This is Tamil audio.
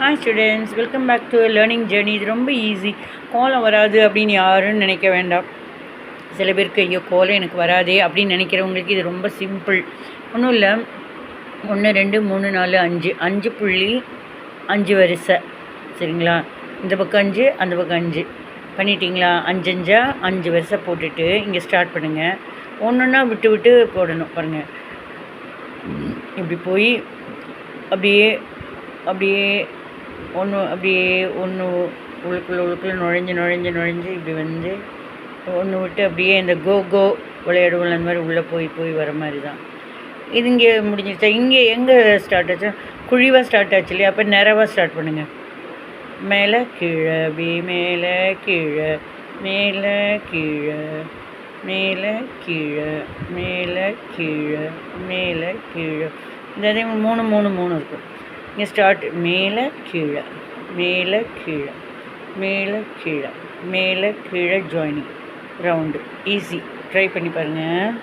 Hi students, welcome back to learning journey. இது ரொம்ப ஈஸி. கோலம் வராது அப்படின்னு யாரும் நினைக்க வேண்டாம். சில பேருக்கு ஐயோ கோலம் எனக்கு வராதே அப்படின்னு நினைக்கிறவங்களுக்கு இது ரொம்ப சிம்பிள். ஒன்றும் இல்லை, 1 2 3 4 5 5 புள்ளி 5 வரிசை, சரிங்களா? இந்த பக்கம் 5, அந்த பக்கம் 5 பண்ணிட்டீங்களா? 5 5 5 வரிசை போட்டுட்டு இங்கே ஸ்டார்ட் பண்ணுங்கள். ஒன்றுன்னா விட்டு விட்டு போடணும். பாருங்கள், இப்படி போய் அப்படியே அப்படியே ஒன்று உள்ளுக்குள்ளே நுழைஞ்சு இப்படி வந்து ஒன்று விட்டு அப்படியே இந்த கோ விளையாடுவோம், அந்த மாதிரி உள்ளே போய் வர மாதிரி தான் இது. இங்கே முடிஞ்சிருச்சா? இங்கே எங்கே ஸ்டார்ட் ஆச்சு? குழிவாக ஸ்டார்ட் ஆச்சு இல்லையா? அப்போ நிறைவாக ஸ்டார்ட் பண்ணுங்கள். மேலே கீழே, அப்படி மேலே கீழே, மேலே கீழே, மேலே கீழே, மேலே கீழே, மேலே கீழே. இந்த அதே 3 3 3 இருக்கும். இங்கே ஸ்டார்ட் மேலே கீழே, மேலே கீழே, மேலே கீழே, மேலே கீழே, ஜாயினிங் ரவுண்டு. ஈஸி, ட்ரை பண்ணி பாருங்கள்.